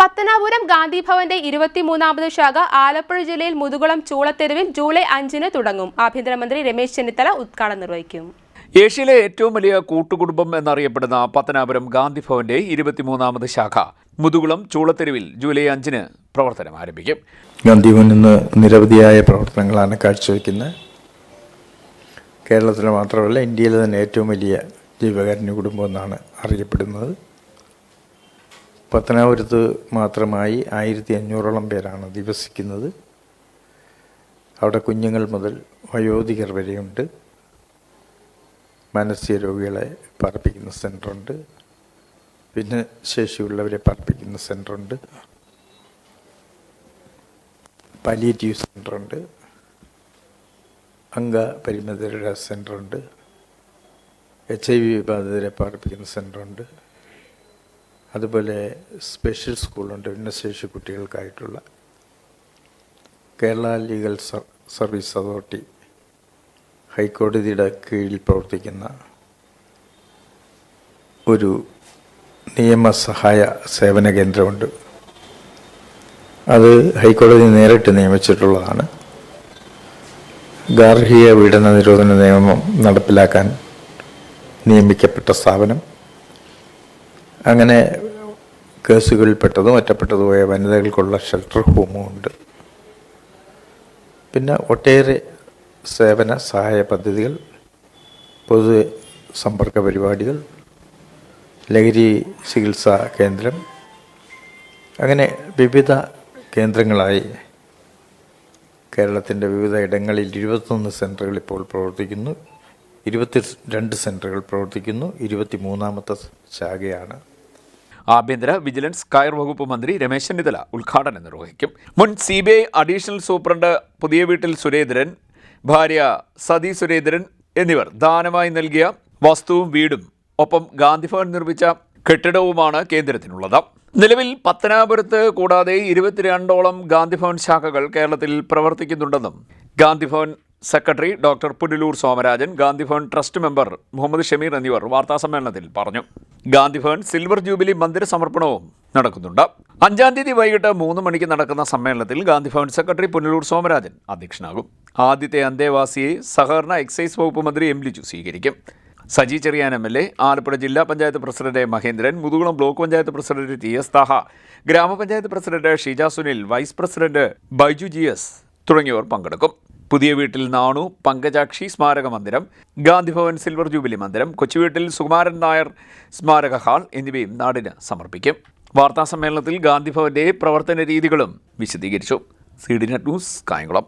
പത്തനാപുരം ഗാന്ധിഭവന്റെ 23ാമത് ശാഖ ആലപ്പുഴ ജില്ലയിൽ മുതുകുളം ചൂളത്തെരുവിൽ ജൂലൈ 5-ന് തുടങ്ങും. ആഭ്യന്തരമന്ത്രി രമേശ് ചെന്നിത്തല ഉദ്ഘാടനം നിർവഹിക്കും. ഏഷ്യയിലെ ഏറ്റവും വലിയ കൂട്ടുകുടുംബം എന്നറിയപ്പെടുന്ന പത്തനാപുരം ഗാന്ധിഭവന്റെ 23ാമത് ശാഖ മുതുകുളം ചൂളത്തെരുവിൽ ജൂലൈ 5-ന് പ്രവർത്തനം ആരംഭിക്കും. ഗാന്ധിഭവൻ ഇന്ന് നിരവധിയായ പ്രവർത്തനങ്ങളാണ് കാഴ്ചവെക്കുന്നത്. കേരളത്തിൽ മാത്രമല്ല, ഇന്ത്യയിലെ തന്നെ ഏറ്റവും വലിയ ജീവകാരുണ്യ കുടുംബം എന്നാണ് അറിയപ്പെടുന്നത്. പത്തനാപുരത്ത് മാത്രമായി 1500ഓളം പേരാണ് അധിവസിക്കുന്നത്. അവിടെ കുഞ്ഞുങ്ങൾ മുതൽ വയോധികർ വരെയുണ്ട്. മാനസിക രോഗികളെ പാർപ്പിക്കുന്ന സെൻ്ററുണ്ട്, പിന്നെ ശേഷിയുള്ളവരെ പാർപ്പിക്കുന്ന സെൻ്ററുണ്ട്, പാലിയേറ്റീവ് സെൻ്ററുണ്ട്, അംഗപരിമിതരുടെ സെൻ്ററുണ്ട്, HIV ബാധിതരെ പാർപ്പിക്കുന്ന സെൻ്ററുണ്ട്, അതുപോലെ സ്പെഷ്യൽ സ്കൂളുണ്ട്, ഭിന്നശേഷി കുട്ടികൾക്കായിട്ടുള്ള. കേരള ലീഗൽ സർവീസ് അതോറിറ്റി ഹൈക്കോടതിയുടെ കീഴിൽ പ്രവർത്തിക്കുന്ന ഒരു നിയമസഹായ സേവന കേന്ദ്രമുണ്ട്. അത് ഹൈക്കോടതി നേരിട്ട് നിയമിച്ചിട്ടുള്ളതാണ്. ഗാർഹിക പീഡന നിരോധന നിയമം നടപ്പിലാക്കാൻ നിയമിക്കപ്പെട്ട സ്ഥാപനം. അങ്ങനെ കേസുകളിൽപ്പെട്ടതും ഒറ്റപ്പെട്ടതുമായ വനിതകൾക്കുള്ള ഷെൽട്ടർ ഹോമും ഉണ്ട്. പിന്നെ ഒട്ടേറെ സേവന സഹായ പദ്ധതികൾ, പൊതു സമ്പർക്ക പരിപാടികൾ, ലഹരി ചികിത്സാ കേന്ദ്രം, അങ്ങനെ വിവിധ കേന്ദ്രങ്ങളായി കേരളത്തിൻ്റെ വിവിധ ഇടങ്ങളിൽ 21 സെൻ്ററുകൾ ഇപ്പോൾ പ്രവർത്തിക്കുന്നു. 22 സെൻ്ററുകൾ പ്രവർത്തിക്കുന്നു. 23ാമത്തെ ശാഖയാണ്. ആഭ്യന്തര വിജിലൻസ് കയർ വകുപ്പ് മന്ത്രി രമേശ് ചെന്നിത്തല ഉദ്ഘാടനം നിർവഹിക്കും. മുൻ CBI അഡീഷണൽ സൂപ്രണ്ട് പുതിയ വീട്ടിൽ സുരേന്ദ്രൻ, ഭാര്യ സതി സുരേന്ദ്രൻ എന്നിവർ ദാനമായി നൽകിയ വസ്തുവും വീടും ഒപ്പം ഗാന്ധിഭവൻ നിർമ്മിച്ച കെട്ടിടവുമാണ് കേന്ദ്രത്തിനുള്ളത്. നിലവിൽ പത്തനാപുരത്ത് കൂടാതെ 22ഓളം ഗാന്ധിഭവൻ ശാഖകൾ കേരളത്തിൽ പ്രവർത്തിക്കുന്നുണ്ടെന്നും Gandhi Bhavan secretary doctor Punalur Somarajan, Gandhi Bhavan trust member Muhammad Shameer എന്നിവർ വാർത്താസമ്മേളനത്തിൽ പറഞ്ഞു. ഗാന്ധിഭവൻ സിൽവർ ജൂബിലി മന്ദിര സമർപ്പണവും നടക്കുന്നുണ്ട്. 5-ാം തീയതി വൈകിട്ട് 3 മണിക്ക് നടക്കുന്ന സമ്മേളനത്തിൽ ഗാന്ധിഭവൻ സെക്രട്ടറി പുനലൂർ സോമരാജൻ അധ്യക്ഷനാകും. ആദ്യത്തെ അന്തേവാസിയെ സഹകരണ എക്സൈസ് വകുപ്പ് മന്ത്രി M. ലിജു സ്വീകരിക്കും. സജി ചെറിയാൻ MLA, ആലപ്പുഴ ജില്ലാ panchayat president Mahendran, Muthukulam block panchayat president TS Thaha, ഗ്രാമപഞ്ചായത്ത് president Sheeja Sunil, vice president Baiju GS തുടങ്ങിയവർ പങ്കെടുക്കും. പുതിയ വീട്ടിൽ നാണു പങ്കജാക്ഷി സ്മാരക മന്ദിരം, ഗാന്ധിഭവൻ സിൽവർ ജൂബിലി മന്ദിരം, കൊച്ചുവീട്ടിൽ സുകുമാരൻ നായർ സ്മാരക ഹാൾ എന്നിവയും നാടിന് സമർപ്പിക്കും. വാർത്താസമ്മേളനത്തിൽ ഗാന്ധിഭവന്റെ പ്രവർത്തന രീതികളും വിശദീകരിച്ചു. CDNet news, Kayamkulam.